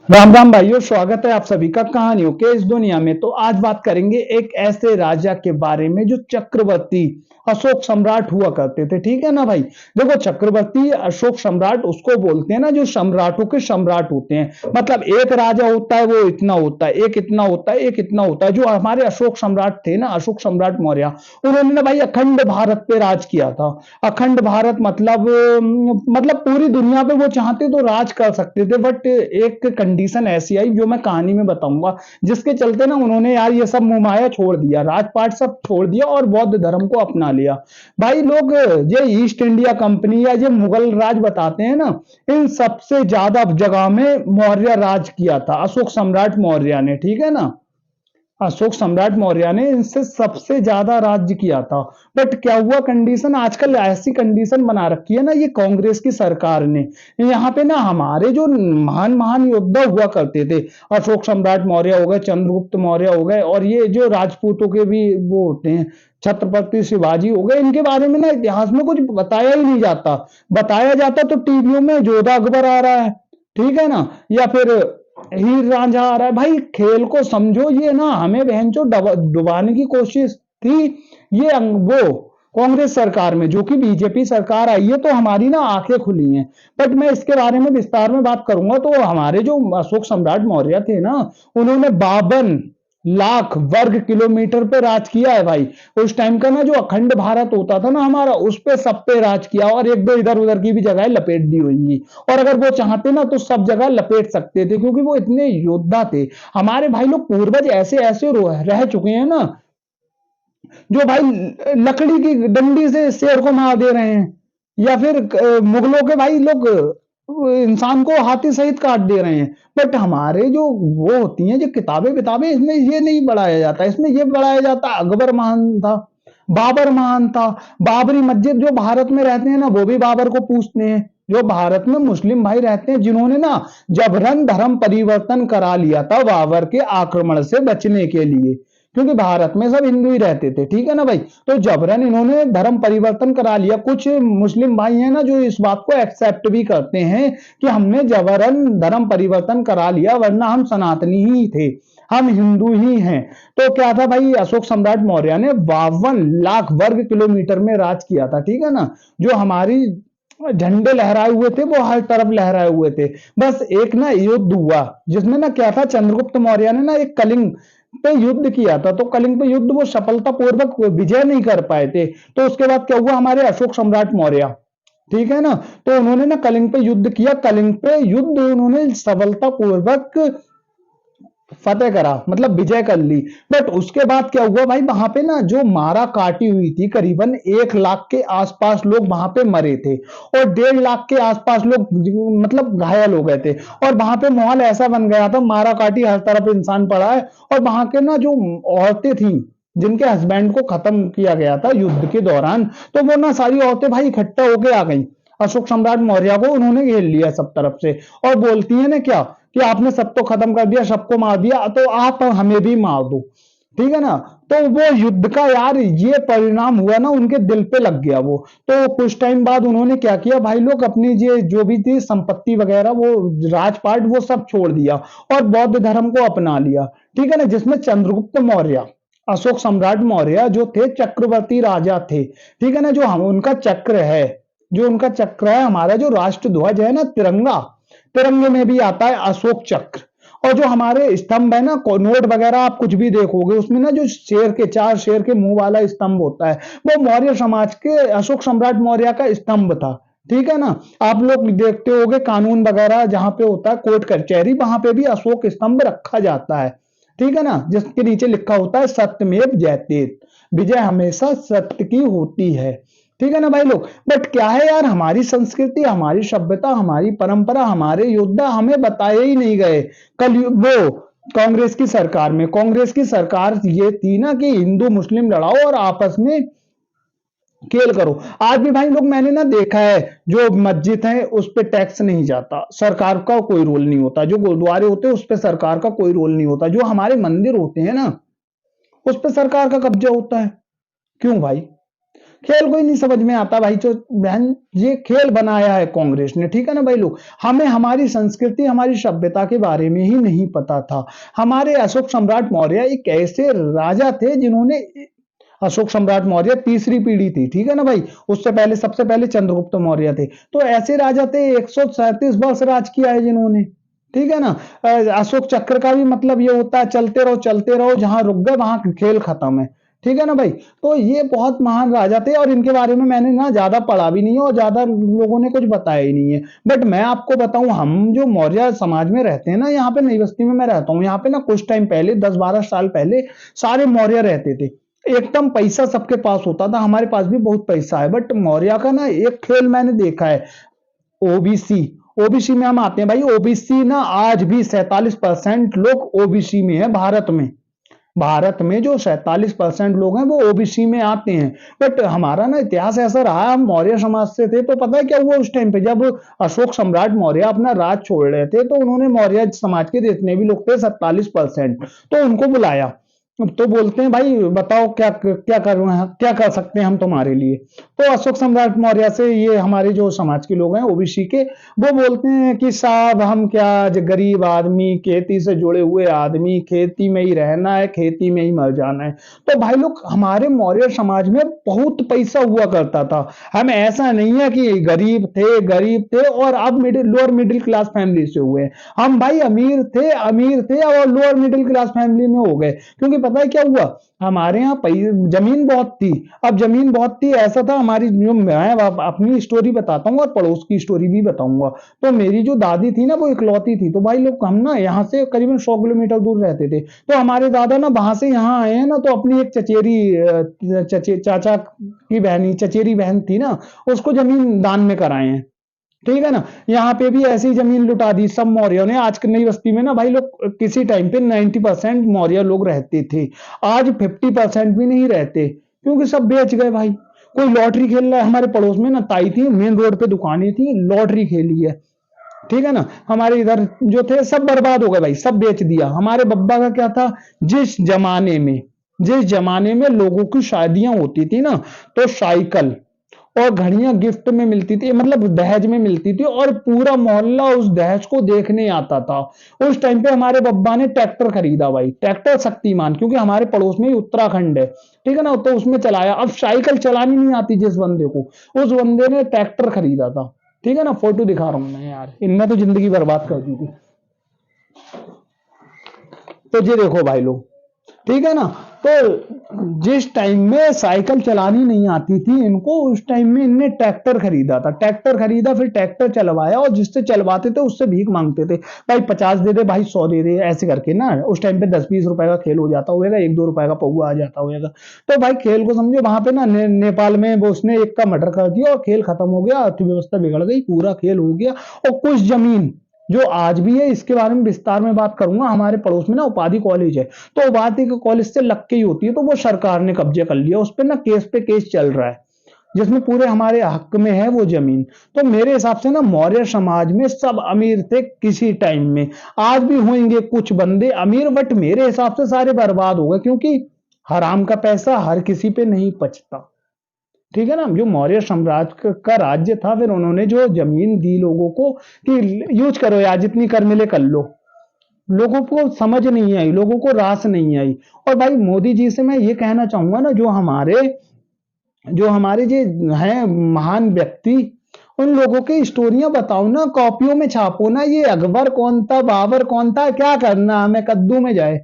राम राम भाइयों, स्वागत है आप सभी का कहानियों के इस दुनिया में। तो आज बात करेंगे एक ऐसे राजा के बारे में जो चक्रवर्ती अशोक सम्राट हुआ करते थे। ठीक है ना भाई। देखो, चक्रवर्ती अशोक सम्राट उसको बोलते हैं ना जो सम्राटों के सम्राट होते हैं। मतलब एक राजा होता है वो इतना होता है, एक इतना होता है, एक इतना होता है। जो हमारे अशोक सम्राट थे ना, अशोक सम्राट मौर्य, उन्होंने ना भाई अखंड भारत पे राज किया था। अखंड भारत मतलब पूरी दुनिया पे वो चाहते तो राज कर सकते थे, बट एक कंडीशन ऐसी आई जो मैं कहानी में बताऊंगा, जिसके चलते ना उन्होंने यार ये सब मुमाया छोड़ दिया, राजपाट सब छोड़ दिया और बौद्ध धर्म को अपना लिया। भाई लोग ये ईस्ट इंडिया कंपनी या ये मुगल राज बताते हैं ना, इन सबसे ज्यादा जगह में मौर्य राज किया था अशोक सम्राट मौर्य ने। ठीक है ना। अशोक सम्राट मौर्य ने इनसे सबसे ज्यादा राज्य किया था। बट क्या हुआ, कंडीशन आजकल ऐसी कंडीशन बना रखी है ना ये कांग्रेस की सरकार ने। यहाँ पे ना हमारे जो महान महान योद्धा हुआ करते थे, अशोक सम्राट मौर्य हो गए, चंद्रगुप्त मौर्य हो गए, और ये जो राजपूतों के भी वो होते हैं, छत्रपति शिवाजी हो गए, इनके बारे में ना इतिहास में कुछ बताया ही नहीं जाता। बताया जाता तो टीवियों में जोधा अकबर आ रहा है, ठीक है ना, या फिर हीर रांझा आ रहा है। भाई खेल को समझो, ये ना हमें बहनचोद डुबाने की कोशिश थी। ये वो कांग्रेस सरकार में, जो कि बीजेपी सरकार आई है, तो हमारी ना आंखें खुली हैं। बट मैं इसके बारे में विस्तार में बात करूंगा। तो हमारे जो अशोक सम्राट मौर्य थे ना, उन्होंने 52 लाख वर्ग किलोमीटर पे राज किया है भाई। उस टाइम का ना जो अखंड भारत होता था ना हमारा, उस पे सब पे राज किया, और एक दो इधर उधर की भी जगह लपेट दी हुई। और अगर वो चाहते ना तो सब जगह लपेट सकते थे, क्योंकि वो इतने योद्धा थे। हमारे भाई लोग पूर्वज ऐसे ऐसे रह चुके हैं ना, जो भाई लकड़ी की डंडी से शेर को मार दे रहे हैं, या फिर मुगलों के भाई लोग इंसान को हाथी सहित काट दे रहे हैं। बट हमारे जो वो होती हैं जो किताबें किताबें, इसमें ये नहीं बढ़ाया जाता। इसमें ये बढ़ाया जाता अकबर महान था, बाबर महान था। बाबरी मस्जिद, जो भारत में रहते हैं ना वो भी बाबर को पूछते हैं। जो भारत में मुस्लिम भाई रहते हैं, जिन्होंने ना जबरन धर्म परिवर्तन करा लिया था बाबर के आक्रमण से बचने के लिए, क्योंकि भारत में सब हिंदू ही रहते थे। ठीक है ना भाई। तो जबरन इन्होंने धर्म परिवर्तन करा लिया। कुछ मुस्लिम भाई हैं ना जो इस बात को एक्सेप्ट भी करते हैं कि हमने जबरन धर्म परिवर्तन करा लिया, वरना हम सनातनी ही थे, हम हिंदू ही हैं। तो क्या था भाई, अशोक सम्राट मौर्य ने 52 लाख वर्ग किलोमीटर में राज किया था। ठीक है ना। जो हमारी झंडे लहराए हुए थे वो हर तरफ लहराए हुए थे। बस एक ना युद्ध हुआ, जिसमें ना क्या था, चंद्रगुप्त मौर्य ने ना एक कलिंग पे युद्ध किया था। तो कलिंग पे युद्ध वो सफलतापूर्वक विजय नहीं कर पाए थे। तो उसके बाद क्या हुआ, हमारे अशोक सम्राट मौर्य, ठीक है ना, तो उन्होंने ना कलिंग पे युद्ध किया। कलिंग पे युद्ध उन्होंने सफलतापूर्वक फतेह करा, मतलब विजय कर ली। बट उसके बाद क्या हुआ भाई, वहां पे ना जो मारा काटी हुई थी, करीबन 1 लाख के आसपास लोग वहां पे मरे थे, और 1.5 लाख के आसपास लोग मतलब घायल हो गए थे। और वहां पे माहौल ऐसा बन गया था, मारा काटी हर तरफ इंसान पड़ा है। और वहां के ना जो औरतें थी, जिनके हस्बैंड को खत्म किया गया था युद्ध के दौरान, तो वो ना सारी औरतें भाई इकट्ठा होके आ गई। अशोक सम्राट मौर्य को उन्होंने घेर लिया सब तरफ से, और बोलती है ना क्या, कि आपने सब तो खत्म कर दिया, सबको मार दिया, तो आप हमें भी मार दो। ठीक है ना। तो वो युद्ध का यार ये परिणाम हुआ ना, उनके दिल पे लग गया वो। तो कुछ टाइम बाद उन्होंने क्या किया भाई लोग, अपनी ये जो भी थी संपत्ति वगैरह, वो राजपाट वो सब छोड़ दिया, और बौद्ध धर्म को अपना लिया। ठीक है ना। जिसमें चंद्रगुप्त मौर्य, अशोक सम्राट मौर्य जो थे चक्रवर्ती राजा थे। ठीक है ना। जो हम उनका चक्र है, जो उनका चक्र है, हमारा जो राष्ट्र ध्वज है ना तिरंगा, तिरंगे में भी आता है अशोक चक्र। और जो हमारे स्तंभ है ना, नोट वगैरह आप कुछ भी देखोगे उसमें ना, जो शेर के, 4 शेर के मुंह वाला स्तंभ होता है, वो मौर्य समाज के अशोक सम्राट मौर्य का स्तंभ था। ठीक है ना। आप लोग देखते होगे कानून वगैरह जहां पे होता है, कोर्ट कचहरी, वहां पे भी अशोक स्तंभ रखा जाता है। ठीक है ना। जिसके नीचे लिखा होता है सत्यमेव जयते, विजय हमेशा सत्य की होती है। ठीक है ना भाई लोग। बट क्या है यार, हमारी संस्कृति, हमारी सभ्यता, हमारी परंपरा, हमारे योद्धा हमें बताए ही नहीं गए। कल वो कांग्रेस की सरकार में, कांग्रेस की सरकार ये थी ना कि हिंदू मुस्लिम लड़ाओ और आपस में खेल करो। आज भी भाई लोग, मैंने ना देखा है, जो मस्जिद है उस पे टैक्स नहीं जाता, सरकार का कोई रोल नहीं होता। जो गुरुद्वारे होते हैं उस पे सरकार का कोई रोल नहीं होता। जो हमारे मंदिर होते हैं ना, उस पे सरकार का कब्जा होता है। क्यों भाई? खेल कोई नहीं समझ में आता भाई। जो बहन ये खेल बनाया है कांग्रेस ने, ठीक है ना भाई लोग। हमें हमारी संस्कृति हमारी सभ्यता के बारे में ही नहीं पता था। हमारे अशोक सम्राट मौर्य एक ऐसे राजा थे जिन्होंने, अशोक सम्राट मौर्य तीसरी पीढ़ी थी, ठीक है ना भाई। उससे पहले सबसे पहले चंद्रगुप्त मौर्य थे। तो ऐसे राजा थे 137 वर्ष राज किया है जिन्होंने, ठीक है ना। अशोक चक्र का भी मतलब ये होता है चलते रहो, जहां रुक गए वहां खेल खत्म है, ठीक है ना भाई। तो ये बहुत महान राजा थे और इनके बारे में मैंने ना ज्यादा पढ़ा भी नहीं है और ज्यादा लोगों ने कुछ बताया ही नहीं है। बट मैं आपको बताऊं, हम जो मौर्य समाज में रहते हैं ना, यहाँ पे नई बस्ती में मैं रहता हूँ, यहाँ पे ना कुछ टाइम पहले 10-12 साल पहले सारे मौर्य रहते थे। एकदम पैसा सबके पास होता था, हमारे पास भी बहुत पैसा है। बट मौर्य का ना एक खेल मैंने देखा है, ओबीसी। ओबीसी में हम आते हैं भाई। ओबीसी ना आज भी 47% लोग ओबीसी में है भारत में। भारत में जो 47% लोग हैं वो ओबीसी में आते हैं। बट हमारा ना इतिहास ऐसा रहा, हम मौर्य समाज से थे। तो पता है क्या हुआ उस टाइम पे, जब अशोक सम्राट मौर्य अपना राज छोड़ रहे थे, तो उन्होंने मौर्य समाज के जितने भी लोग थे 47%, तो उनको बुलाया। तो बोलते हैं भाई बताओ क्या क्या क्या कर सकते हैं हम तुम्हारे लिए। तो अशोक सम्राट मौर्य से ये हमारे जो समाज के लोग हैं ओबीसी के, वो बोलते हैं कि साहब हम क्या, गरीब आदमी, खेती से जुड़े हुए आदमी, खेती में ही रहना है, खेती में ही मर जाना है। तो भाई लोग, हमारे मौर्य समाज में बहुत पैसा हुआ करता था। हम ऐसा नहीं है कि गरीब थे और अब लोअर मिडिल क्लास फैमिली से हुए। हम भाई अमीर थे और लोअर मिडिल क्लास फैमिली में हो गए। क्योंकि पता है क्या हुआ, हमारे यहाँ जमीन बहुत थी। अब जमीन बहुत थी, ऐसा था हमारी जो, मैं अपनी स्टोरी बताता हूँ और पड़ोस की स्टोरी भी बताऊंगा। तो मेरी जो दादी थी ना वो इकलौती थी। तो भाई लोग, हम ना यहाँ से करीबन 100 किलोमीटर दूर रहते थे। तो हमारे दादा ना वहां से यहाँ आए हैं ना, तो अपनी एक चाचा की बहनी, चचेरी बहन थी ना, उसको जमीन दान में कराए हैं, ठीक है ना। यहाँ पे भी ऐसी जमीन लुटा दी सब मौर्यों ने। आज की नई बस्ती में ना भाई लोग, किसी टाइम पे 90% मौर्य लोग रहते थे। आज 50% भी नहीं रहते, क्योंकि सब बेच गए भाई। कोई लॉटरी खेल रहा है, हमारे पड़ोस में ना ताई थी, मेन रोड पे दुकानें थी, लॉटरी खेली है, ठीक है ना। हमारे इधर जो थे सब बर्बाद हो गए भाई, सब बेच दिया। हमारे बब्बा का क्या था, जिस जमाने में जिस जमाने में लोगों की शादियां होती थी ना, तो साइकिल और घड़ियां गिफ्ट में मिलती थी, मतलब दहेज में मिलती थी, और पूरा मोहल्ला उस दहेज को देखने आता था। उस टाइम पे हमारे बब्बा ने ट्रैक्टर खरीदा भाई, ट्रैक्टर शक्तिमान, क्योंकि हमारे पड़ोस में ही उत्तराखंड है, ठीक है ना। तो उसमें चलाया। अब साइकिल चलानी नहीं आती जिस बंदे को, उस बंदे ने ट्रैक्टर खरीदा था, ठीक है ना। फोटो दिखा रहा हूं मैं यार, इनने तो जिंदगी बर्बाद कर दी थी। तो ये देखो भाई लोग, ठीक है ना। तो जिस टाइम में साइकिल चलानी नहीं आती थी इनको, उस टाइम में इनने ट्रैक्टर खरीदा था। ट्रैक्टर खरीदा, फिर ट्रैक्टर चलवाया, और जिससे चलवाते थे उससे भीख मांगते थे, भाई 50 दे दे, भाई 100 दे दे, ऐसे करके ना। उस टाइम पे 10-20 रुपए का खेल हो जाता होगा, 1-2 रुपए का पौवा आ जाता होगा। तो भाई खेल को समझो, वहां पे ना नेपाल में वो उसने एक का मर्डर कर दिया और खेल खत्म हो गया, अर्थव्यवस्था बिगड़ गई, पूरा खेल हो गया। और कुछ जमीन जो आज भी है, इसके बारे में विस्तार में बात करूंगा। हमारे पड़ोस में ना उपाधि कॉलेज है, तो उपाधि के कॉलेज से लग के ही होती है, तो वो सरकार ने कब्जे कर लिया, उस पर ना केस पे केस चल रहा है, जिसमें पूरे हमारे हक में है वो जमीन। तो मेरे हिसाब से ना मौर्य समाज में सब अमीर थे किसी टाइम में। आज भी होंगे कुछ बंदे अमीर, बट मेरे हिसाब से सारे बर्बाद हो गए, क्योंकि हराम का पैसा हर किसी पे नहीं पचता, ठीक है ना। जो मौर्य साम्राज्य का राज्य था, फिर उन्होंने जो जमीन दी लोगों को कि यूज करो यार, जितनी कर मिले कर लो, लोगों को समझ नहीं आई, लोगों को रास नहीं आई। और भाई मोदी जी से मैं ये कहना चाहूंगा ना, जो हमारे जो हैं महान व्यक्ति, उन लोगों की स्टोरियां बताओ ना, कॉपियों में छापो ना। ये अकबर कौन था, बाबर कौन था, क्या करना हमें, कद्दू में जाए,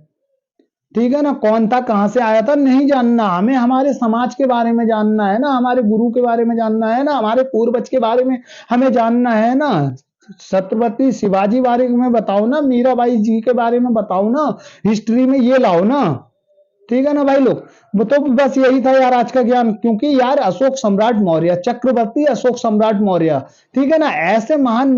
ठीक है ना। कौन था, कहां से आया था, नहीं जानना हमें। हमारे समाज के बारे में जानना है ना, हमारे गुरु के बारे में जानना है ना, हमारे पूर्वज के बारे में हमें जानना है ना। छत्रपति शिवाजी बारे में बताओ ना, मीराबाई जी के बारे में बताओ ना, हिस्ट्री में ये लाओ ना, ठीक है ना भाई लोग। वो तो बस यही था यार आज का ज्ञान। क्योंकि यार अशोक सम्राट मौर्य, चक्रवर्ती अशोक सम्राट मौर्य, ठीक है ना, ऐसे महान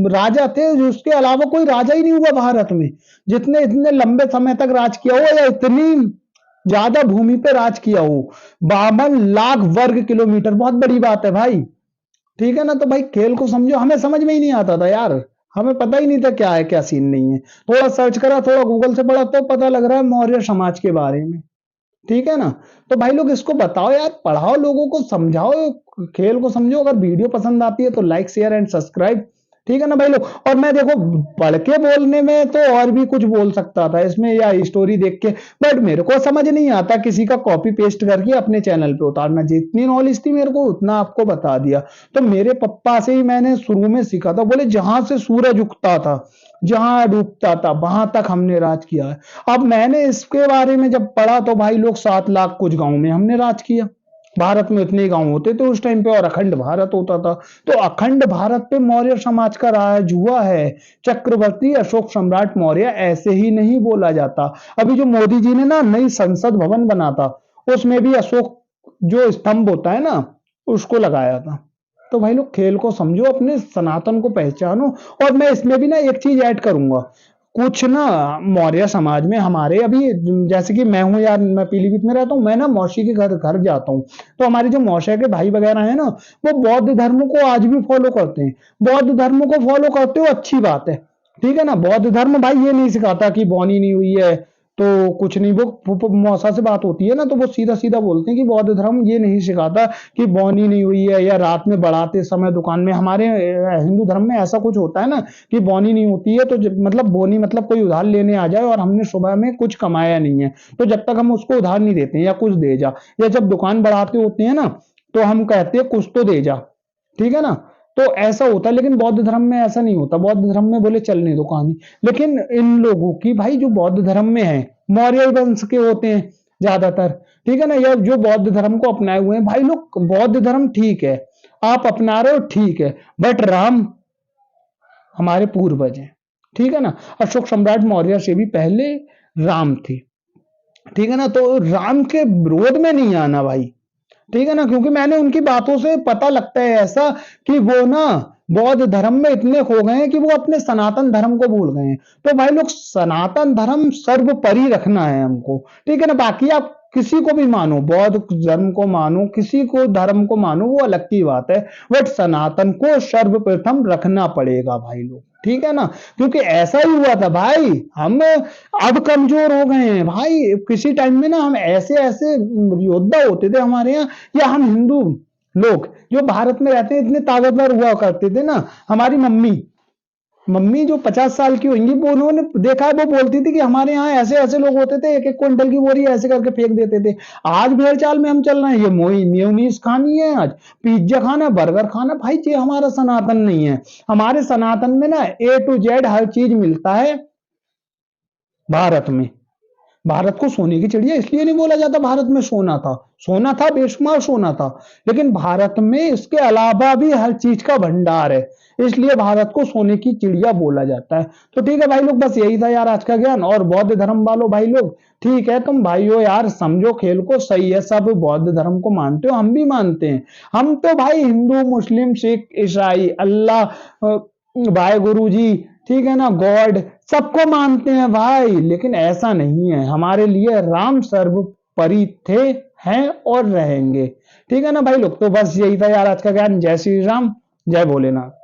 राजा थे जिसके अलावा कोई राजा ही नहीं हुआ भारत में, जितने इतने लंबे समय तक राज किया हो, या इतनी ज्यादा भूमि पे राज किया हो। 52 लाख वर्ग किलोमीटर, बहुत बड़ी बात है भाई, ठीक है ना। तो भाई खेल को समझो, हमें समझ में ही नहीं आता था यार, हमें पता ही नहीं था क्या है क्या सीन नहीं है। थोड़ा सर्च करा, थोड़ा गूगल से पढ़ा, तो पता लग रहा है मौर्य समाज के बारे में। ठीक है ना। तो भाई लोग इसको बताओ यार, पढ़ाओ, लोगों को समझाओ, खेल को समझो। अगर वीडियो पसंद आती है तो लाइक शेयर एंड सब्सक्राइब, ठीक है ना भाई लोग। और मैं देखो पढ़ के बोलने में तो और भी कुछ बोल सकता था इसमें या स्टोरी देख के, बट मेरे को समझ नहीं आता किसी का कॉपी पेस्ट करके अपने चैनल पे उतारना। जितनी नॉलेज थी मेरे को उतना आपको बता दिया। तो मेरे पप्पा से ही मैंने शुरू में सीखा था, बोले जहां से सूरज उगता था जहां डूबता था वहां तक हमने राज किया है। अब मैंने इसके बारे में जब पढ़ा तो भाई लोग 7 लाख कुछ गांव में हमने राज किया। भारत में इतने गांव होते थे उस टाइम पे और अखंड भारत होता था। तो अखंड भारत पे मौर्य समाज का राज हुआ है। चक्रवर्ती अशोक सम्राट मौर्य ऐसे ही नहीं बोला जाता। अभी जो मोदी जी ने ना नई संसद भवन बना था उसमें भी अशोक जो स्तंभ होता है ना उसको लगाया था। तो भाई लोग खेल को समझो, अपने सनातन को पहचानो। और मैं इसमें भी ना एक चीज ऐड करूंगा, कुछ ना मौर्य समाज में हमारे अभी, जैसे कि मैं हूं यार, मैं पीलीभीत में रहता हूँ, मैं ना मौसी के घर घर जाता हूँ। तो हमारे जो मौसा के भाई वगैरह है ना वो बौद्ध धर्म को आज भी फॉलो करते हैं। बौद्ध धर्म को फॉलो करते हो अच्छी बात है, ठीक है ना। बौद्ध धर्म भाई ये नहीं सिखाता कि बौनी नहीं हुई है तो कुछ नहीं। वो मौसा से बात होती है ना तो वो सीधा सीधा बोलते हैं कि बौद्ध धर्म ये नहीं सिखाता कि बौनी नहीं हुई है या रात में बढ़ाते समय दुकान में। हमारे हिंदू धर्म में ऐसा कुछ होता है ना कि बौनी नहीं होती है तो मतलब बोनी मतलब कोई उधार लेने आ जाए और हमने सुबह में कुछ कमाया नहीं है तो जब तक हम उसको उधार नहीं देते हैं या कुछ दे जा, या जब दुकान बढ़ाते होते हैं ना तो हम कहते हैं कुछ तो दे जा, ठीक है ना। तो ऐसा होता है, लेकिन बौद्ध धर्म में ऐसा नहीं होता। बौद्ध धर्म में बोले चलने दो कहानी। लेकिन इन लोगों की भाई जो बौद्ध धर्म में है मौर्य वंश के होते हैं ज्यादातर, ठीक है ना। या जो बौद्ध धर्म को अपनाए हुए हैं भाई लोग, बौद्ध धर्म ठीक है आप अपना रहे हो, ठीक है, बट राम हमारे पूर्वज हैं, ठीक है ना। अशोक सम्राट मौर्य से भी पहले राम थे, ठीक है ना। तो राम के विरोध में नहीं आना भाई, ठीक है ना। क्योंकि मैंने उनकी बातों से पता लगता है ऐसा कि वो ना बौद्ध धर्म में इतने खो गए हैं कि वो अपने सनातन धर्म को भूल गए हैं। तो भाई लोग सनातन धर्म सर्वोपरि रखना है हमको, ठीक है ना। बाकी आप किसी को भी मानो, बौद्ध धर्म को मानो, किसी को धर्म को मानो, वो अलग की बात है, बट सनातन को सर्वप्रथम रखना पड़ेगा भाई लोग, ठीक है ना। क्योंकि ऐसा ही हुआ था भाई, हम अब कमजोर हो गए हैं भाई। किसी टाइम में ना हम ऐसे ऐसे योद्धा होते थे हमारे यहाँ, या हम हिंदू लोग जो भारत में रहते हैं इतने ताकतवर हुआ करते थे ना। हमारी मम्मी मम्मी जो 50 साल की होंगी वो उन्होंने देखा है, वो बोलती थी कि हमारे यहाँ ऐसे ऐसे लोग होते थे 1-1 क्विंटल की बोरी ऐसे करके फेंक देते थे। आज भेड़ चाल में हम चल रहे हैं, ये मोई मेयोनीज खानी है, आज पिज्जा खाना, बर्गर खाना, भाई ये हमारा सनातन नहीं है। हमारे सनातन में ना A to Z हर चीज मिलता है भारत में। भारत को सोने की चिड़िया इसलिए नहीं बोला जाता, भारत में सोना था, सोना था, बेशुमार सोना था, लेकिन भारत में इसके अलावा भी हर चीज का भंडार है, इसलिए भारत को सोने की चिड़िया बोला जाता है। तो ठीक है भाई लोग, बस यही था यार आज का ज्ञान। और बौद्ध धर्म वालों भाई लोग, ठीक है तुम भाइयों यार समझो खेल को, सही है, सब बौद्ध धर्म को मानते हो, हम भी मानते हैं। हम तो भाई हिंदू मुस्लिम सिख ईसाई अल्लाह भाई गुरु जी, ठीक है ना, गॉड, सबको मानते हैं भाई। लेकिन ऐसा नहीं है, हमारे लिए राम सर्वोपरि थे, हैं और रहेंगे, ठीक है ना भाई लोग। तो बस यही था यार आज का ज्ञान। जय श्री राम, जय भोलेनाथ।